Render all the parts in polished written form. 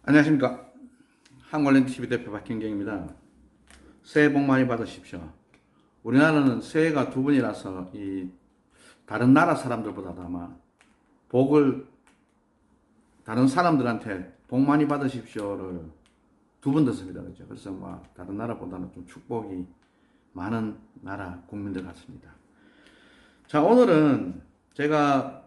안녕하십니까. 한국랜드TV 대표 박현경입니다. 새해 복 많이 받으십시오. 우리나라는 새해가 두 번이라서 다른 나라 사람들보다도 아마 복을 다른 사람들한테 복 많이 받으십시오를 두 번 듣습니다. 그렇죠? 그래서 다른 나라보다는 좀 축복이 많은 나라 국민들 같습니다. 자, 오늘은 제가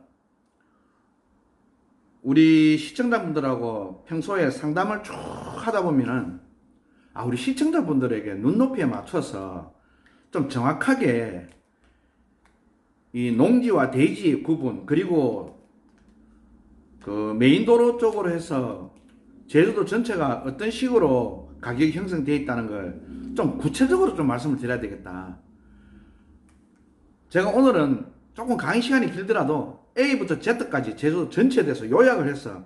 우리 시청자분들하고 평소에 상담을 쭉 하다 보면은 우리 시청자분들에게 눈높이에 맞춰서 좀 정확하게 이 농지와 대지 구분, 그리고 그 메인도로 쪽으로 해서 제주도 전체가 어떤 식으로 가격이 형성되어 있다는 걸 좀 구체적으로 좀 말씀을 드려야 되겠다. 제가 오늘은 조금 강의 시간이 길더라도 A부터 Z까지 제주도 전체에 대해서 요약을 해서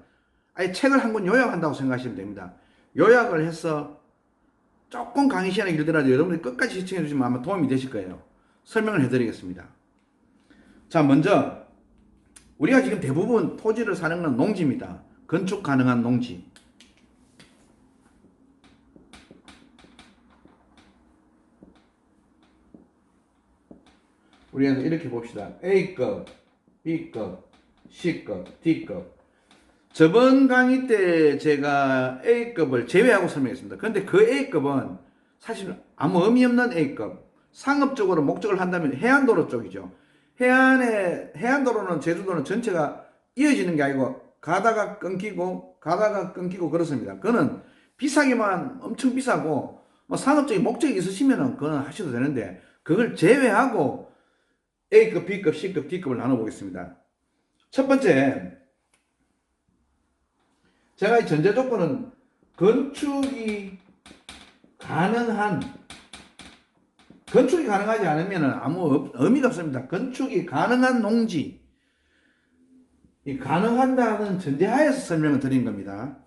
아예 책을 한 권 요약한다고 생각하시면 됩니다. 요약을 해서 조금 강의 시간이 길더라도 여러분들이 끝까지 시청해 주시면 아마 도움이 되실 거예요. 설명을 해드리겠습니다. 자, 먼저 우리가 지금 대부분 토지를 사는 건 농지입니다. 건축 가능한 농지. 우리가 이렇게 봅시다. A급, B급, C급, D급. 저번 강의 때 제가 A급을 제외하고 설명했습니다. 그런데 그 A급은 사실 아무 의미 없는 A급. 상업적으로 목적을 한다면 해안도로 쪽이죠. 해안도로는 제주도는 전체가 이어지는 게 아니고 가다가 끊기고 그렇습니다. 그거는 비싸기만 엄청 비싸고 상업적인 목적이 있으시면은 그건 하셔도 되는데 그걸 제외하고 A급, B급, C급, D급을 나눠보겠습니다. 첫 번째, 제가 이 전제 조건은 건축이 가능하지 않으면 아무 의미가 없습니다. 건축이 가능한 농지, 이 가능한다는 전제하에서 설명을 드린 겁니다.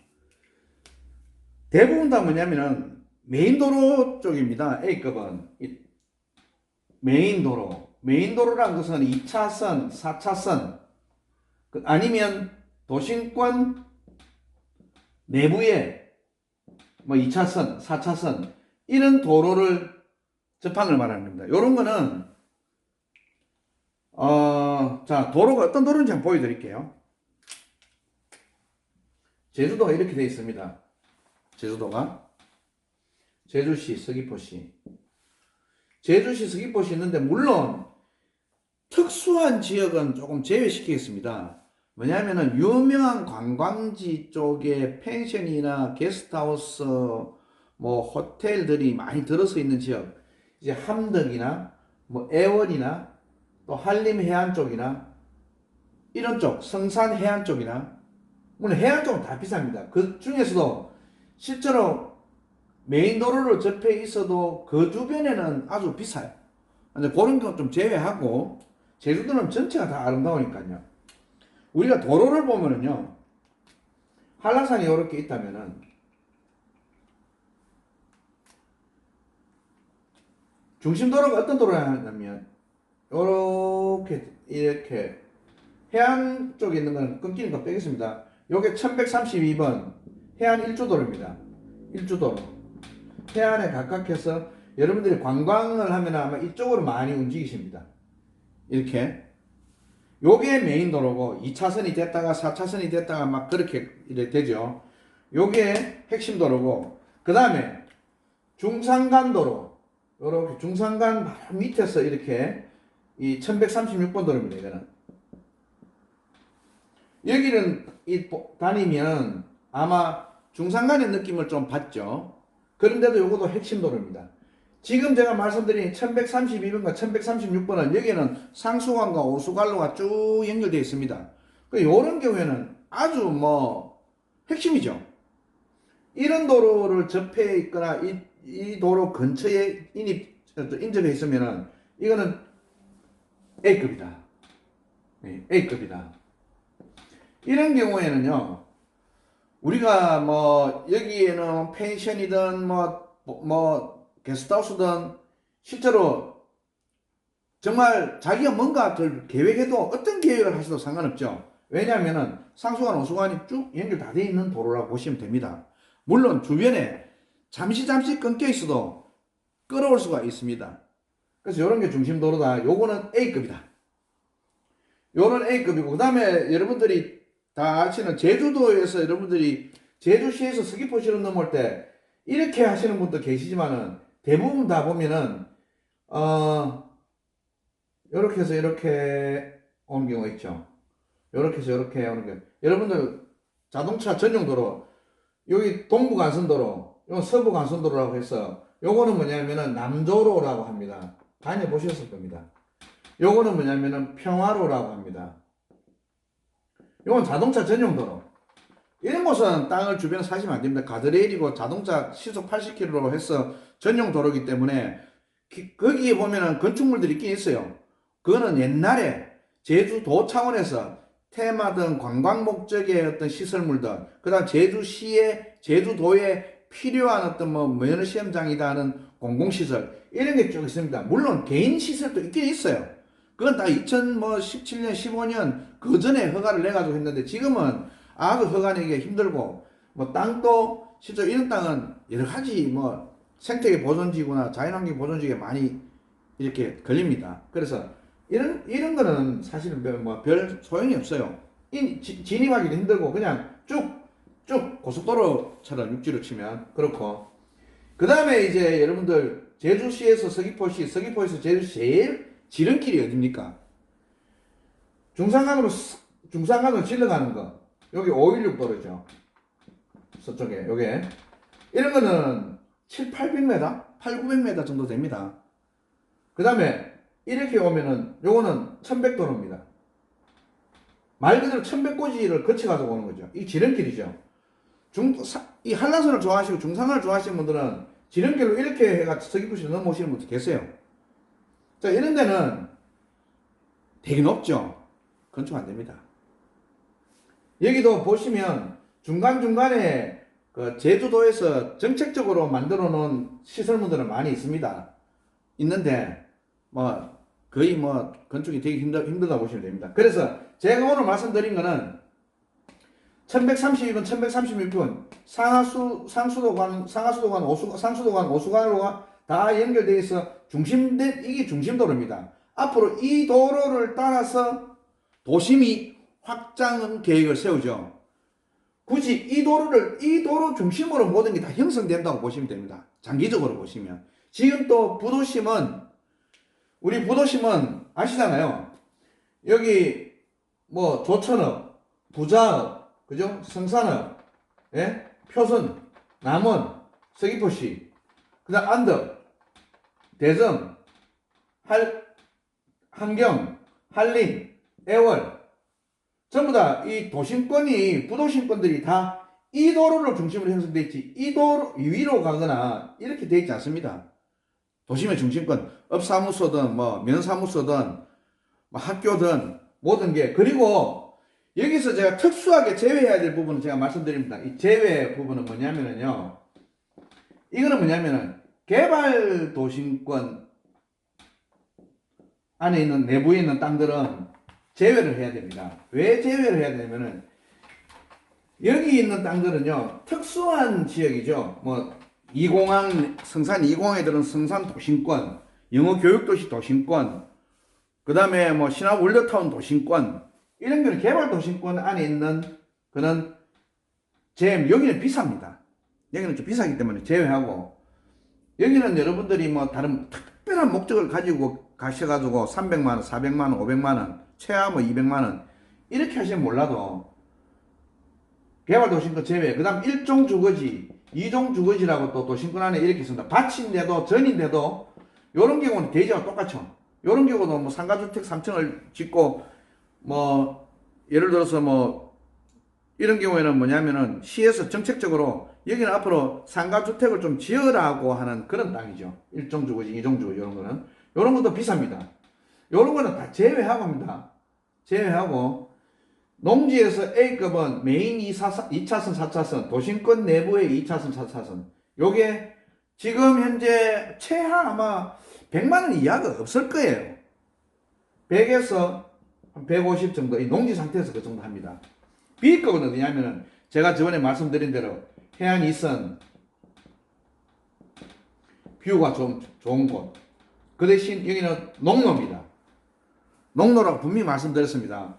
대부분 다 뭐냐면은 메인도로 쪽입니다. A급은 메인도로라는 것은 2차선, 4차선 아니면 도심권 내부에 2차선, 4차선 이런 도로를 접한 말하는 겁니다. 이런 거는 자, 도로가 어떤 도로인지 한번 보여드릴게요. 제주도가 이렇게 되어 있습니다. 제주도가 제주시, 서귀포시 있는데 물론 특수한 지역은 조금 제외시키겠습니다. 왜냐하면 유명한 관광지 쪽에 펜션이나 게스트하우스, 호텔들이 많이 들어서 있는 지역, 이제 함덕이나 애월이나 또 한림 해안 쪽이나 이런 쪽, 성산 해안 쪽이나 물론 해안 쪽은 다 비쌉니다. 그 중에서도 실제로 메인 도로로 접해 있어도 그 주변에는 아주 비싸요. 그런 거 좀 제외하고 제주도는 전체가 다 아름다우니까요. 우리가 도로를 보면은요, 한라산이 이렇게 있다면은 중심도로가 어떤 도로냐면 이렇게 해안 쪽에 있는 건 끊기는 거 빼겠습니다. 요게 1132번 해안 1주도로입니다. 1주도로 해안에 가깝게서 여러분들이 관광을 하면 아마 이쪽으로 많이 움직이십니다. 이렇게 요게 메인 도로고 2차선이 됐다가 4차선이 됐다가 막 그렇게 되죠. 요게 핵심 도로고, 그 다음에 중산간도로, 요렇게 중산간 바로 밑에서 이렇게 이 1136번 도로입니다. 이거는 여기는 다니면 아마 중산간의 느낌을 좀 받죠. 그런데도 요것도 핵심 도로입니다. 지금 제가 말씀드린 1132번과 1136번은 여기는 상수관과 오수관로가 쭉 연결되어 있습니다. 이런 경우에는 아주 핵심이죠. 이런 도로를 접해 있거나 이 도로 근처에 인접해 있으면은 이거는 A급이다. 네, A급이다. 이런 경우에는요, 우리가 여기에는 펜션이든 게스트하우스든 실제로 정말 자기가 뭔가 계획해도 어떤 계획을 하셔도 상관없죠. 왜냐하면은 상수관, 오수관이 쭉 연결 다 돼 있는 도로라고 보시면 됩니다. 물론 주변에 잠시 끊겨 있어도 끌어올 수가 있습니다. 그래서 이런 게 중심도로다. 요거는 A급이다. 요런 A급이고, 그 다음에 여러분들이 다 아시는 제주도에서 여러분들이 제주시에서 서귀포시로 넘어올 때 이렇게 하시는 분도 계시지만은 대부분 다 보면은 요렇게 해서 이렇게 오는 경우가 있죠. 요렇게 해서 이렇게 오는 게, 여러분들 자동차 전용도로 여기 동부간선도로, 요 서부간선도로라고 해서 요거는 뭐냐면은 남도로라고 합니다. 다녀보셨을 겁니다. 요거는 뭐냐면은 평화로라고 합니다. 요건 자동차 전용도로. 이런 곳은 땅을 주변에 사시면 안 됩니다. 가드레일이고 자동차 시속 80km로 해서 전용 도로이기 때문에 거기에 보면은 건축물들이 있긴 있어요. 그거는 옛날에 제주도 차원에서 테마든 관광 목적의 어떤 시설물들, 그 다음 제주시에, 제주도에 필요한 어떤 뭐 면허시험장이다 하는 공공시설, 이런 게 쭉 있습니다. 물론 개인 시설도 있긴 있어요. 그건 다 2017년, 15년 그 전에 허가를 내가지고 했는데, 지금은 그 허가 내기가 힘들고, 뭐 땅도 실제 이런 땅은 여러 가지 뭐 생태계 보존지구나 자연환경 보존지구에 많이 이렇게 걸립니다. 그래서 이런 거는 사실은 별 소용이 없어요. 진입하기도 힘들고 그냥 쭉 고속도로처럼 육지로 치면 그렇고. 그 다음에 이제 여러분들 제주시에서 서귀포에서 제주시 제일 지름길이 어딥니까? 중산간으로 질러가는 거. 여기 516 도로죠. 서쪽에 요게 이런 거는 7, 800m, 8, 900m 정도 됩니다. 그 다음에 이렇게 오면은 요거는 1100도로입니다. 말 그대로 1100고지를 거쳐가지고 오는 거죠. 이 지름길이죠. 이 한라산을 좋아하시고 중산을 좋아하시는 분들은 지름길로 이렇게 해가 서귀포시로 넘어오시는 분도 계세요. 자, 이런 데는 되게 높죠. 건축 안 됩니다. 여기도 보시면 중간중간에 그 제주도에서 정책적으로 만들어 놓은 시설물들은 많이 있습니다. 있는데 뭐 거의 뭐 건축이 되게 힘들다 보시면 됩니다. 그래서 제가 오늘 말씀드린 거는 1132번, 1136번 상수도관, 상수도관, 오수관로가 다 연결되어 있어 이게 중심도로입니다. 앞으로 이 도로를 따라서 도심이 확장 계획을 세우죠. 굳이 이 도로 중심으로 모든 게 다 형성된다고 보시면 됩니다. 장기적으로 보시면. 지금 또 우리 부도심은 아시잖아요. 여기 뭐 조천읍, 부자읍, 그죠? 성산읍, 예? 표선, 남원, 서귀포시, 그 다음 안덕, 대전, 한경, 한림, 애월, 전부 다 이 도심권이, 부도심권들이 다 이 도로를 중심으로 형성되어 있지, 이 도로 위로 가거나 이렇게 되어 있지 않습니다. 도심의 중심권, 업사무소든 뭐 면사무소든 뭐 학교든 모든 게. 그리고 여기서 제가 특수하게 제외해야 될 부분은 제가 말씀드립니다. 이 제외 부분은 뭐냐면요, 이거는 뭐냐면은 개발 도심권 안에 있는, 내부에 있는 땅들은 제외를 해야 됩니다. 왜 제외를 해야 되냐면은 여기 있는 땅들은요 특수한 지역이죠. 뭐 성산 2공항에 들은 성산 도심권, 영어 교육도시 도심권, 그 다음에 뭐 신화 월드타운 도심권, 이런 거는 개발 도심권 안에 있는 그런 여기는 비쌉니다. 여기는 좀 비싸기 때문에 제외하고, 여기는 여러분들이 뭐 다른 특별한 목적을 가지고 가셔가지고 300만원, 400만원, 500만원, 최하 뭐 200만원 이렇게 하시면 몰라도 개발 도심권 제외. 그 다음 1종 주거지, 2종 주거지라고 또 도심권 안에 이렇게 있습니다. 밭인데도 전인데도 요런 경우는 대지와 똑같죠. 요런 경우도 뭐 상가주택 3층을 짓고 뭐 예를 들어서 뭐 이런 경우에는 뭐냐면은 시에서 정책적으로 여기는 앞으로 상가주택을 좀 지으라고 하는 그런 땅이죠. 1종 주거지, 2종 주거지, 이런 거는. 요런 것도 비쌉니다. 요런 거는 다 제외하고 합니다. 제외하고 농지에서 A급은 메인 2차선, 4차선, 도심권 내부의 2차선, 4차선. 요게 지금 현재 최하 아마 100만원 이하가 없을 거예요. 100에서 한 150 정도, 이 농지 상태에서 그 정도 합니다. B급은 어디냐면은, 제가 저번에 말씀드린 대로, 해안 이선, 뷰가 좀 좋은 곳. 그 대신 여기는 농로입니다. 농로라고 분명히 말씀드렸습니다.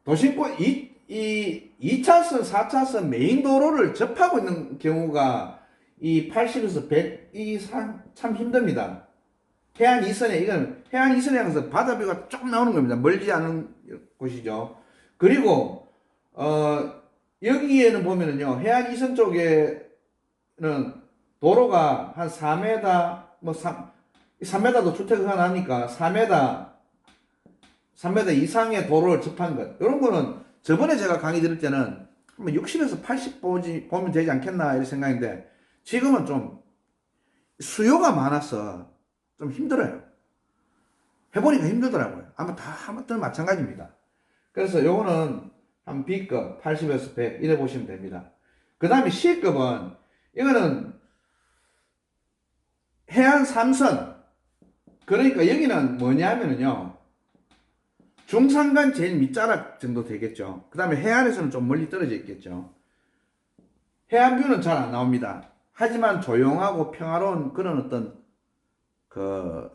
도심권 2차선, 4차선 메인 도로를 접하고 있는 경우가 이 80에서 100, 참 힘듭니다. 해안 이선에, 이건 해안 이선에 가서 바다뷰가 쭉 나오는 겁니다. 멀지 않은 곳이죠. 그리고, 여기에는 보면은요, 해안 이선 쪽에는 도로가 한 4m, 뭐 3m도 주택가 나니까 3m 이상의 도로를 접한 것. 이런 거는 저번에 제가 강의 드릴 때는 60에서 80 보면 되지 않겠나 이런 생각인데, 지금은 좀 수요가 많아서 좀 힘들어요. 해보니까 힘들더라고요. 아마 다 한번들 마찬가지입니다. 그래서 요거는 한 B급 80에서 100 이래 보시면 됩니다. 그 다음에 C급은 이거는 해안 3선, 그러니까 여기는 뭐냐면요, 중산간 제일 밑자락 정도 되겠죠. 그 다음에 해안에서는 좀 멀리 떨어져 있겠죠. 해안뷰는 잘 안 나옵니다. 하지만 조용하고 평화로운 그런 어떤 그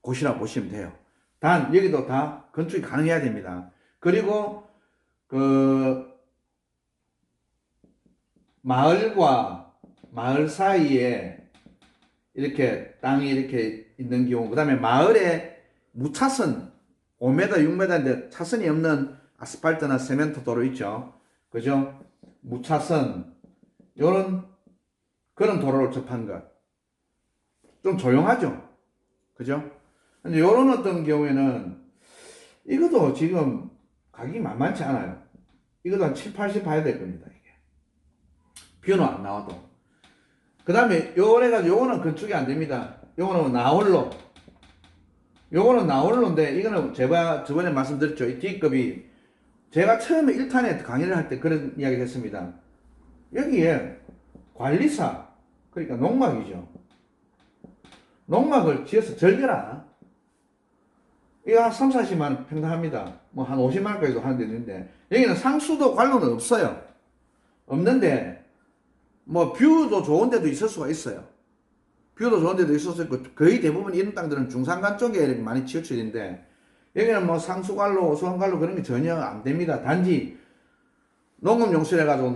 곳이라고 보시면 돼요. 단 여기도 다 건축이 가능해야 됩니다. 그리고 그 마을과 마을 사이에 이렇게 땅이 이렇게 있는 경우, 그 다음에 마을에 무차선 5m, 6m인데 차선이 없는 아스팔트나 세멘트 도로 있죠. 그죠? 무차선, 요런, 그런 도로를 접한 것. 좀 조용하죠? 그죠? 근데 요런 어떤 경우에는, 이것도 지금 가격이 만만치 않아요. 이것도 한 7, 80 봐야 될 겁니다, 이게. 뷰는 안 나와도. 그 다음에 요래가지고 요거는 건축이 안 됩니다. 요거는 나홀로. 요거는 나홀로인데, 이거는 제가 저번에 말씀드렸죠. 이 D급이, 제가 처음에 1탄에 강의를 할 때 그런 이야기를 했습니다. 여기에 관리사, 그러니까 농막이죠. 농막을 지어서 절개라. 이거 한 3, 40만 평당 합니다. 뭐 한 50만 원까지도 하는 데 있는데, 여기는 상수도 관로는 없어요. 없는데, 뭐 뷰도 좋은 데도 있을 수가 있어요. 뷰도 좋은 데도 있을 수 있고, 거의 대부분 이런 땅들은 중산간 쪽에 이렇게 많이 치우쳐진데, 여기는 뭐 상수관로, 오수관관로 그런 게 전혀 안 됩니다. 단지 농업용수를 해가지고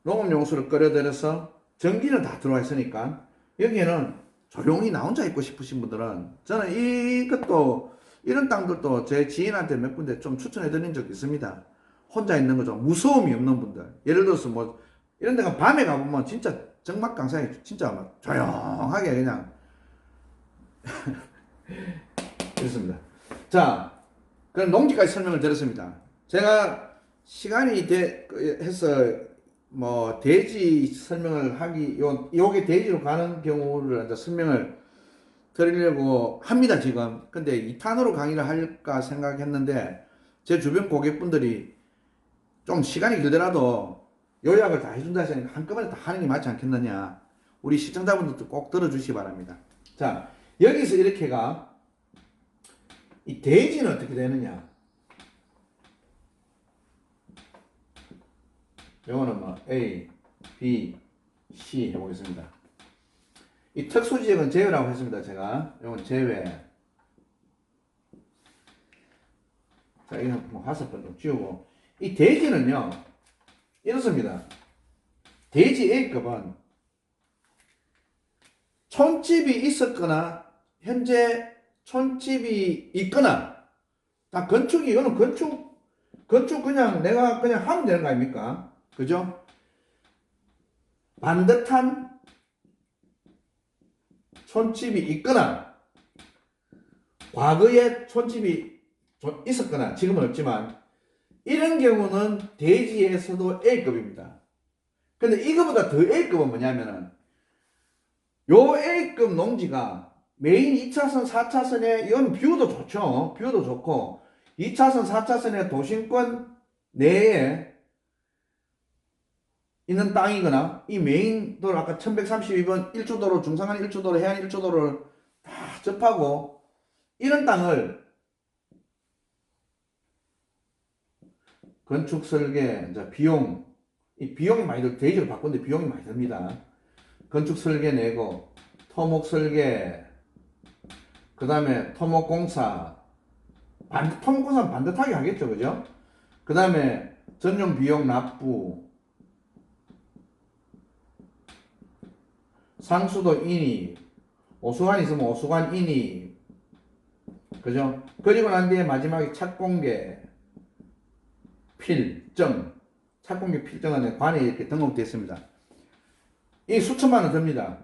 농업용수를 끌어들여서 전기는 다 들어와 있으니까, 여기에는 조용히 나 혼자 있고 싶으신 분들은, 저는 이것도, 이런 땅들도 제 지인한테 몇 군데 좀 추천해 드린 적이 있습니다. 혼자 있는 거죠. 무서움이 없는 분들. 예를 들어서 뭐, 이런 데가 밤에 가보면 진짜 정막강산이 진짜 막 조용하게 그냥 이렇습니다. 자, 그럼 농지까지 설명을 드렸습니다. 제가 시간이 해서 뭐 대지 설명을 하기, 요게 대지로 가는 경우를 이제 설명을 드리려고 합니다, 지금. 근데 2탄으로 강의를 할까 생각했는데, 제 주변 고객분들이 좀 시간이 길더라도 요약을 다 해준다 하시니까 한꺼번에 다 하는 게 맞지 않겠느냐. 우리 시청자분들도 꼭 들어주시기 바랍니다. 자, 여기서 이렇게가, 이 대지는 어떻게 되느냐. 요거는 뭐 A, B, C 해보겠습니다. 이 특수지역은 제외라고 했습니다. 제가 이건 제외. 자, 이건 뭐 화살표 좀 지우고, 이 대지는요 이렇습니다. 대지 A급은 촌집이 있었거나 현재 촌집이 있거나, 다 건축이, 이거는 건축 그냥 내가 그냥 하면 되는 거 아닙니까? 그죠? 반듯한 촌집이 있거나, 과거에 촌집이 있었거나, 지금은 없지만, 이런 경우는 대지에서도 A급입니다. 근데 이거보다 더 A급은 뭐냐면은, 요 A급 농지가 메인 2차선, 4차선에, 이건 뷰도 좋죠. 뷰도 좋고, 2차선, 4차선의 도심권 내에 있는 땅이거나, 이 메인 도로, 아까 1132번 1초도로, 중산간 1초도로, 해안 1초도를 다 접하고, 이런 땅을 건축 설계, 이제 비용, 이 비용이 많이 들, 대지를 바꾸는데 비용이 많이 듭니다. 건축 설계 내고, 토목 설계, 그 다음에 토목공사, 토목공사는 반듯하게 하겠죠, 그죠? 그 다음에 전용 비용 납부, 상수도 인입, 오수관 있으면 오수관 인입, 그죠? 그리고 난 뒤에 마지막에 착공계, 필정, 착공계 필정은 관에 이렇게 등록되어 있습니다. 이 수천만 원 듭니다.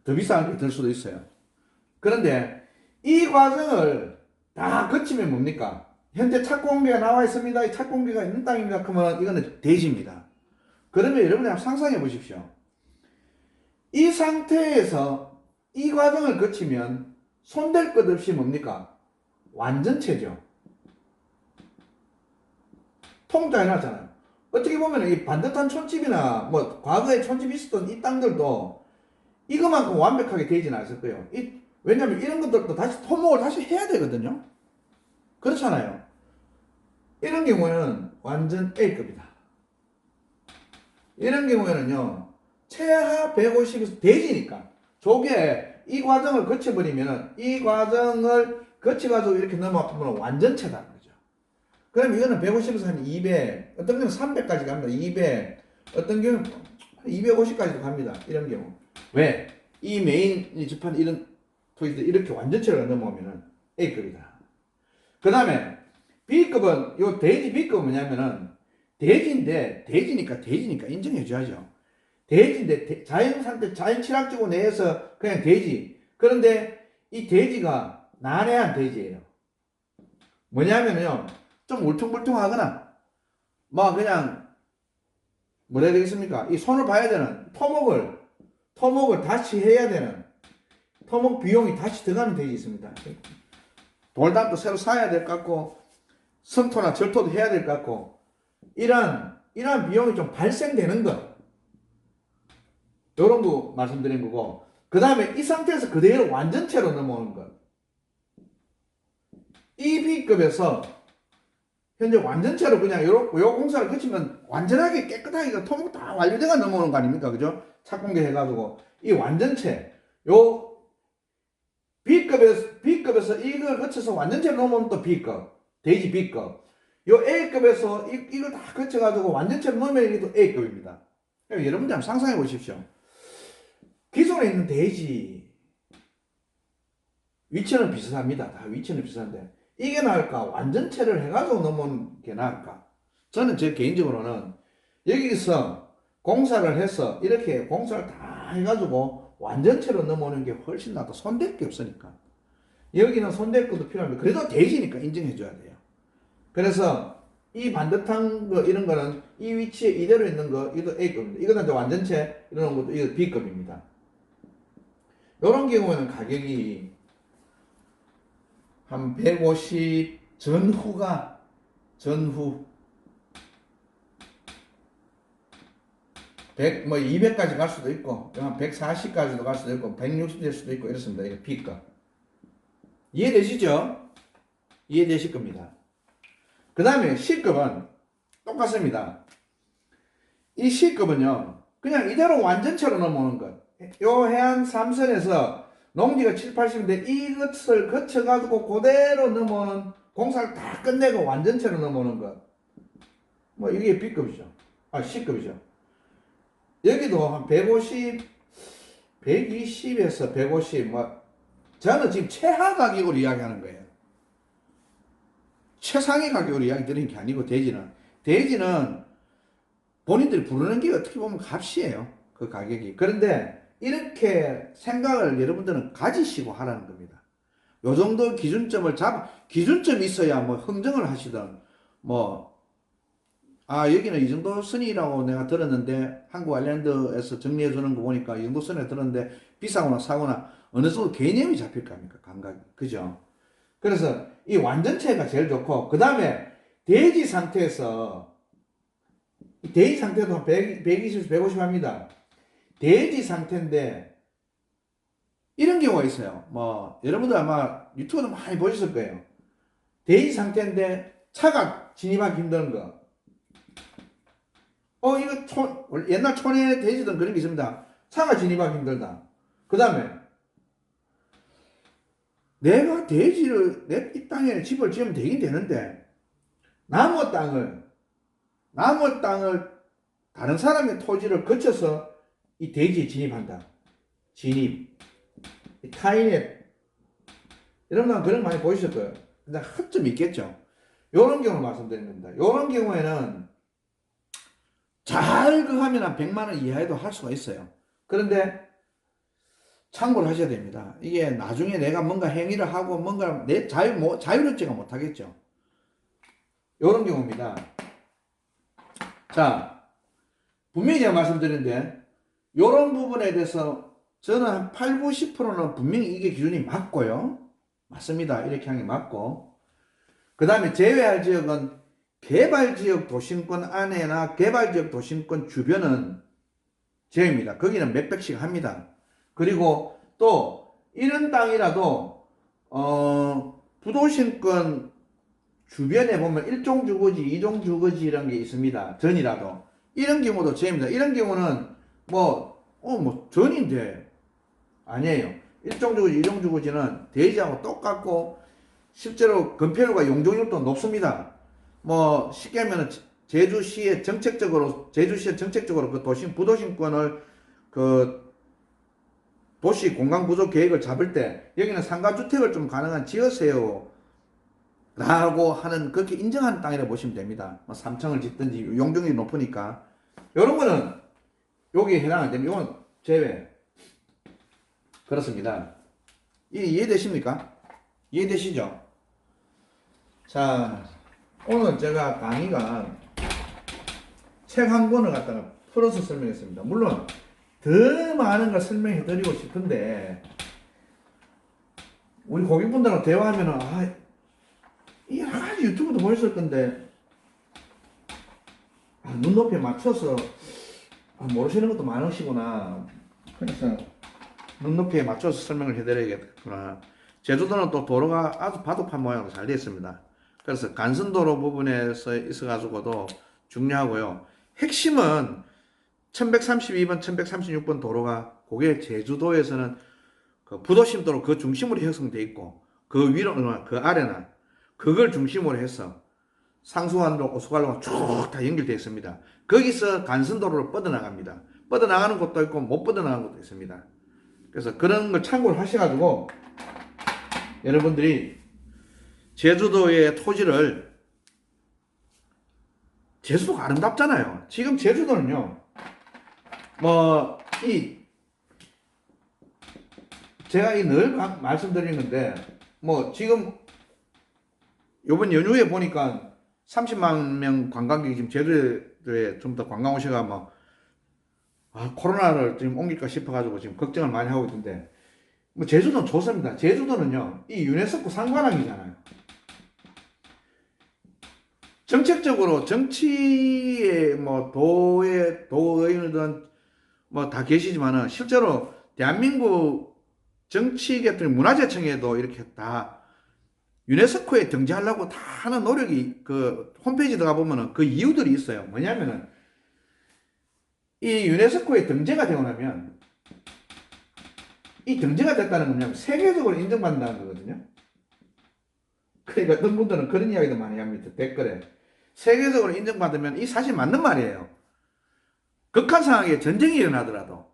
더 비싼 게 들 수도 있어요. 그런데 이 과정을 다 거치면 뭡니까? 현재 착공계가 나와 있습니다. 이 착공계가 있는 땅입니다. 그러면 이거는 대지입니다. 그러면 여러분이 한번 상상해 보십시오. 이 상태에서 이 과정을 거치면 손댈 것 없이 뭡니까? 완전체죠. 통장 해놨잖아요. 어떻게 보면 이 반듯한 촌집이나 뭐 과거에 촌집이 있었던 이 땅들도 이것만큼 완벽하게 되지는 않을 거예요. 왜냐면 이런 것들도 다시 토목을 다시 해야 되거든요. 그렇잖아요. 이런 경우에는 완전 A급이다. 이런 경우에는요, 최하 150에서 대지니까. 저게 이 과정을 거쳐버리면 이 과정을 거쳐가지고 이렇게 넘어가면 완전체다. 그죠? 그럼 이거는 150에서 한 200, 어떤 경우는 300까지 갑니다. 200, 어떤 경우는 250까지도 갑니다. 이런 경우. 왜? 이 메인이 접한 이런 토지들 이렇게 완전체로 넘어오면은 A급이다. 그 다음에 B급은, 요 대지 B급은 뭐냐면은 대지인데, 대지니까 인정해줘야죠. 대지인데, 자연 상태, 자연 취락지구 내에서 그냥 대지. 그런데 이 대지가 난해한 대지예요. 뭐냐면요, 좀 울퉁불퉁하거나, 뭐 그냥, 뭐라 해야 되겠습니까? 이 손을 봐야 되는, 토목을 다시 해야 되는, 토목 비용이 다시 들어가는 대지 있습니다. 돌담도 새로 사야 될 것 같고, 성토나 절토도 해야 될 것 같고, 이런 비용이 좀 발생되는 것. 요런 거 말씀드린 거고, 그 다음에 이 상태에서 그대로 완전체로 넘어오는 것. 이 B급에서 현재 완전체로 그냥 요 공사를 거치면 완전하게 깨끗하게 토목 다 완료돼가 넘어오는 거 아닙니까? 그죠? 착공계 해가지고. 이 완전체. 요 B급에서 이걸 거쳐서 완전체로 넘어오면 또 B급. 대지 B급. 요 A급에서 이걸 다 거쳐가지고 완전체로 넘으면 이게 또 A급입니다. 여러분들 한번 상상해 보십시오. 기존에 있는 대지 위치는 비슷합니다. 다 위치는 비슷한데 이게 나을까? 완전체를 해가지고 넘어오는 게 나을까? 저는 제 개인적으로는 여기서 공사를 해서 이렇게 공사를 다 해가지고 완전체로 넘어오는 게 훨씬 낫다. 손댈 게 없으니까. 여기는 손댈 것도 필요합니다. 그래도 대지니까 인정해줘야 돼요. 그래서 이 반듯한 거 이런 거는 이 위치에 이대로 있는 거 이것도 A급입니다. 이거는 이제 완전체 이런 것도 이거 B급입니다. 이런 경우에는 가격이 한 150 전후 100, 뭐 200까지 갈 수도 있고, 한 140까지도 갈 수도 있고, 160 될 수도 있고, 이렇습니다. 이게 B급. 이해되시죠? 이해되실 겁니다. 그 다음에 C급은 똑같습니다. 이 C급은요, 그냥 이대로 완전체로 넘어오는 것. 요 해안 3선에서 농지가 7, 80인데 이것을 거쳐가지고 그대로 넘어오는 공사를 다 끝내고 완전체로 넘어오는 것. 뭐 이게 B급이죠. 아, C급이죠. 여기도 한 150, 120에서 150, 뭐, 저는 지금 최하 가격으로 이야기하는 거예요. 최상의 가격으로 이야기 드리는 게 아니고, 대지는 본인들이 부르는 게 어떻게 보면 값이에요. 그 가격이. 그런데 이렇게 생각을 여러분들은 가지시고 하라는 겁니다. 요 정도 기준점이 있어야 뭐 흥정을 하시든, 뭐, 여기는 이 정도 선이라고 내가 들었는데, 한국 아일랜드에서 정리해 주는 거 보니까 이 정도 선에 들었는데, 비싸거나 사거나 어느 정도 개념이 잡힐 거 아닙니까? 감각이. 그죠? 그래서 이 완전체가 제일 좋고, 그 다음에 대지 상태에서, 대지 상태도 한 120에서 150 합니다. 대지 상태인데, 이런 경우가 있어요. 뭐, 여러분들 아마 유튜브도 많이 보셨을 거예요. 대지 상태인데, 차가 진입하기 힘든 거. 이거 옛날 촌에 대지던 그런 게 있습니다. 차가 진입하기 힘들다. 그 다음에 내가 대지를 이 땅에 집을 지으면 되긴 되는데 나무 땅을 다른 사람의 토지를 거쳐서 이 대지에 진입한다. 진입. 타인의 여러분 그런 거 많이 보셨을 거예요. 근데 흠좀 있겠죠. 요런 경우를 말씀드리는 겁니다. 요런 경우에는 잘 그 하면 한 100만 원 이하에도 할 수가 있어요. 그런데 참고를 하셔야 됩니다. 이게 나중에 내가 뭔가 행위를 하고 뭔가 내 자유롭지가 못하겠죠. 요런 경우입니다. 자, 분명히 제가 말씀드리는데 요런 부분에 대해서 저는 한 8, 90%는 분명히 이게 기준이 맞고요. 맞습니다. 이렇게 하는 게 맞고. 그 다음에 제외할 지역은 개발지역 도심권 안에나 개발지역 도심권 주변은 제외입니다. 거기는 몇백씩 합니다. 그리고 또 이런 땅이라도 부도심권 주변에 보면 1종 주거지, 2종 주거지 이런 게 있습니다. 전이라도. 이런 경우도 제외입니다. 이런 경우는 전인데 아니에요. 1종 주거지, 2종 주거지는 대지하고 똑같고 실제로 건폐율과 용적률도 높습니다. 쉽게 하면 제주시에 정책적으로 그 부도심권을 그 도시 공간 구조 계획을 잡을 때 여기는 상가주택을 좀 가능한 지으세요 라고 하는 그렇게 인정하는 땅이라고 보시면 됩니다. 3층을 짓든지 용적률이 높으니까 이런 거는 여기에 해당 안 됩니다. 이건 제외. 그렇습니다. 이해되십니까? 이해되시죠? 자, 오늘 제가 강의가 책 한 권을 갖다가 풀어서 설명했습니다. 물론 더 많은 걸 설명해 드리고 싶은데 우리 고객분들하고 대화하면은 여러 가지 유튜브도 보셨을 건데 눈높이에 맞춰서 모르시는 것도 많으시구나. 그래서 눈높이에 맞춰서 설명을 해드려야겠구나. 제주도는 또 도로가 아주 바둑판 모양으로 잘 되어 있습니다. 그래서 간선도로 부분에서 있어가지고도 중요하고요. 핵심은 1132번, 1136번 도로가 그게 제주도에서는 그 부도심도로 그 중심으로 형성되어 있고 그 위로나 그 아래나 그걸 중심으로 해서 상수관로, 오수관로가 쭉 다 연결되어 있습니다. 거기서 간선도로로 뻗어나갑니다. 뻗어나가는 곳도 있고 못 뻗어나가는 곳도 있습니다. 그래서 그런 걸 참고를 하셔가지고 여러분들이 제주도의 토지를 제주도가 아름답잖아요. 지금 제주도는요. 제가 늘 말씀드리는 건데 지금 요번 연휴에 보니까 30만 명 관광객이 지금 제주도에 좀 더 관광 오셔가 코로나를 지금 옮길까 싶어가지고 지금 걱정을 많이 하고 있던데 제주도는 좋습니다. 제주도는요 이 유네스코 상관왕이잖아요. 정책적으로 정치에 도의원이든 다 계시지만은 실제로 대한민국 정치계통 문화재청에도 이렇게 다 유네스코에 등재하려고 다 하는 노력이 그 홈페이지 들어가 보면은 그 이유들이 있어요. 뭐냐면은 이 유네스코에 등재가 되고 나면 이 등재가 됐다는 건 뭐냐면 세계적으로 인정받는다는 거거든요. 그러니까 어떤 분들은 그런 이야기도 많이 합니다. 댓글에. 세계적으로 인정받으면 이 사실 맞는 말이에요. 극한 상황에 전쟁이 일어나더라도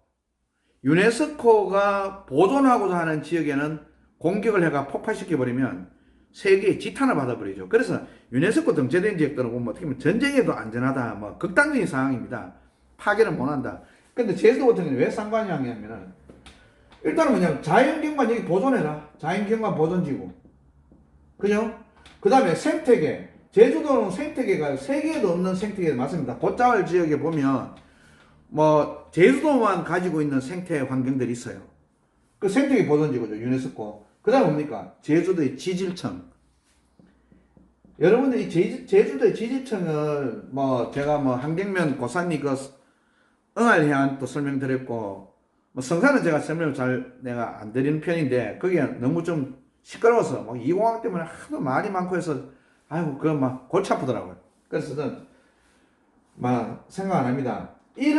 유네스코가 보존하고자 하는 지역에는 공격을 해가 폭발시켜버리면 세계의 지탄을 받아버리죠. 그래서 유네스코 등재된 지역들은 보면 어떻게 보면 전쟁에도 안전하다. 극단적인 상황입니다. 파괴를 못한다. 근데 제주도 같은 경우는 왜 상관이냐면은 일단은 뭐냐면 자연경관 여기 보존해라. 자연경관 보존지구. 그죠? 그 다음에 생태계. 제주도는 생태계가 세계에도 없는 생태계 맞습니다. 곶자왈 지역에 보면 제주도만 가지고 있는 생태 환경들이 있어요. 그 생태계 보존지구죠. 유네스코. 그 다음 뭡니까? 제주도의 지질청. 여러분들이 제주도의 지질청을 제가 한경면 고산리 그 응알해안 또 설명드렸고 성산은 제가 설명을 잘 내가 안 드리는 편인데 거기에 너무 좀 시끄러워서 2공항 때문에 하도 말이 많고 해서 아이고, 그거 막 골치 아프더라고요. 그래서 저는 막 생각 안 합니다. 이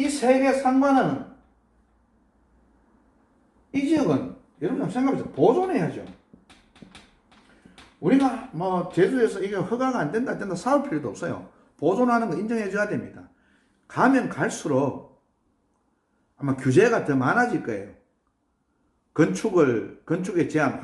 세계 상관은, 이 지역은 여러분 생각해보세요. 보존해야죠. 우리가 뭐 제주에서 이게 허가가 안 된다 싸울 필요도 없어요. 보존하는 거 인정해줘야 됩니다. 가면 갈수록 아마 규제가 더 많아질 거예요. 건축의 제한,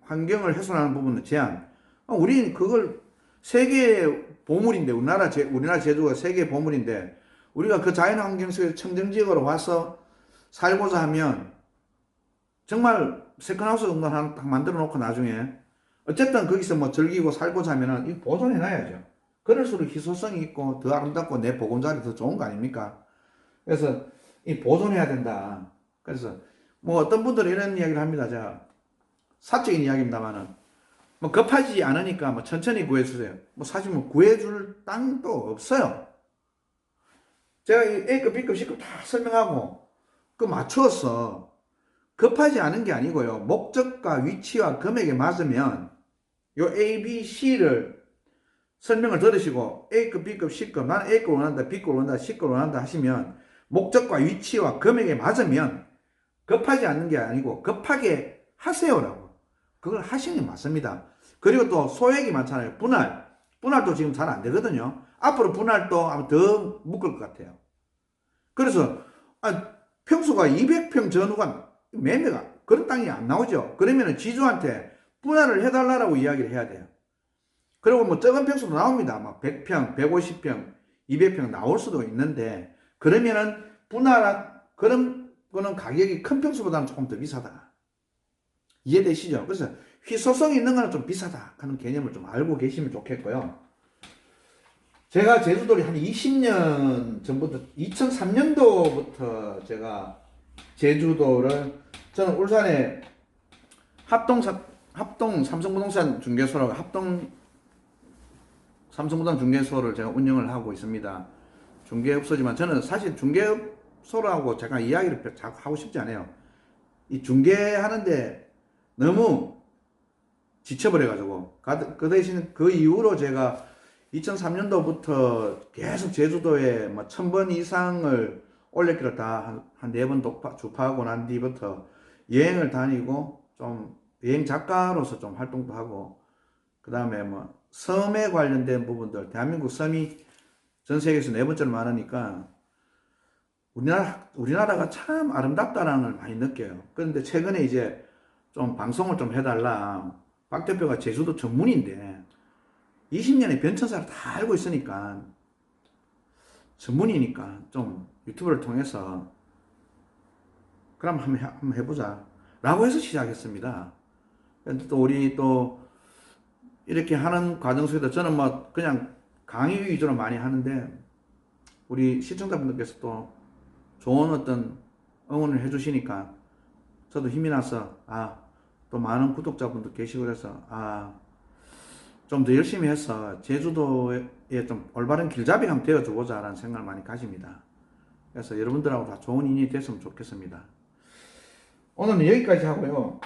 환경을 훼손하는 부분은 제한. 우리는 그걸 세계의 보물인데, 우리나라 제주가 세계의 보물인데, 우리가 그 자연환경 속에서 청정지역으로 와서 살고자 하면, 정말 세컨하우스 정도 하나 딱 만들어 놓고 나중에, 어쨌든 거기서 뭐 즐기고 살고자 하면은, 이거 보존해 놔야죠. 그럴수록 희소성이 있고, 더 아름답고 내 보금자리 더 좋은 거 아닙니까? 그래서, 이 보존해야 된다. 그래서, 뭐 어떤 분들은 이런 이야기를 합니다. 제가 사적인 이야기입니다만은 뭐 급하지 않으니까 뭐 천천히 구해주세요. 뭐 사실 뭐 구해줄 땅도 없어요. 제가 이 A급, B급, C급 다 설명하고 그 맞추어서 급하지 않은 게 아니고요. 목적과 위치와 금액에 맞으면 요 A, B, C를 설명을 들으시고 A급, B급, C급 나는 A급 원한다, B급 원한다, C급 원한다 하시면 목적과 위치와 금액에 맞으면 급하지 않는 게 아니고 급하게 하세요라고. 그걸 하시는 게 맞습니다. 그리고 또 소액이 많잖아요. 분할도 지금 잘 안 되거든요. 앞으로 분할도 아마 더 묶을 것 같아요. 그래서 평수가 200평 전후가 매매가 그런 땅이 안 나오죠. 그러면 지주한테 분할을 해달라고 이야기를 해야 돼요. 그리고 뭐 적은 평수도 나옵니다. 막 100평, 150평, 200평 나올 수도 있는데 그러면은 그런 거는 가격이 큰 평수보다는 조금 더 비싸다. 이해되시죠? 그래서 희소성 있는 거는 좀 비싸다 하는 개념을 좀 알고 계시면 좋겠고요. 제가 제주도를 한 20년 전부터 2003년도부터 제가 제주도를 저는 울산에 합동 삼성부동산 중개소라고 합동 삼성부동산 중개소를 제가 운영을 하고 있습니다. 중개업소지만 저는 사실 중개업소라고 제가 이야기를 자꾸 하고 싶지 않아요. 이 중개하는데 너무 지쳐버려가지고 그 대신 그 이후로 제가 2003년도부터 계속 제주도에 뭐 1000번 이상을 올레길을 다 한 4번 주파하고 난 뒤부터 여행을 다니고 좀 여행 작가로서 좀 활동도 하고 그 다음에 뭐 섬에 관련된 부분들 대한민국 섬이 전 세계에서 4번째로 많으니까 우리나라가 참 아름답다라는 걸 많이 느껴요. 그런데 최근에 이제 좀 방송을 좀 해달라. 박 대표가 제주도 전문인데 20년의 변천사를 다 알고 있으니까 전문이니까 좀 유튜브를 통해서 그럼 한번 해보자 라고 해서 시작했습니다. 근데 또 우리 또 이렇게 하는 과정 속에서 저는 뭐 그냥 강의 위주로 많이 하는데 우리 시청자분들께서 또 좋은 어떤 응원을 해주시니까 저도 힘이 나서 또 많은 구독자분들 계시고 그래서 좀 더 열심히 해서 제주도에 좀 올바른 길잡이 한번 되어주고자 라는 생각을 많이 가집니다. 그래서 여러분들하고 다 좋은 인연이 됐으면 좋겠습니다. 오늘은 여기까지 하고요.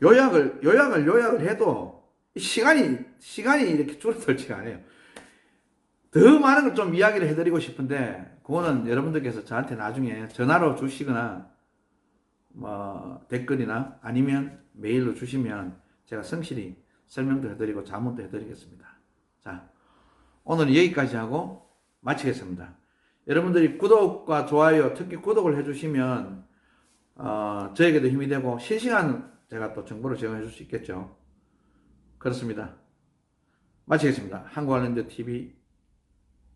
요약을 해도 시간이 이렇게 줄어들지가 않아요. 더 많은 걸 좀 이야기를 해드리고 싶은데 그거는 여러분들께서 저한테 나중에 전화로 주시거나 뭐 댓글이나 아니면 메일로 주시면 제가 성실히 설명도 해드리고 자문도 해드리겠습니다. 자, 오늘은 여기까지 하고 마치겠습니다. 여러분들이 구독과 좋아요, 특히 구독을 해주시면 저에게도 힘이 되고 실시간 제가 또 정보를 제공해 줄 수 있겠죠. 그렇습니다. 마치겠습니다. 한국알랜드 TV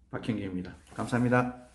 박형기입니다. 감사합니다.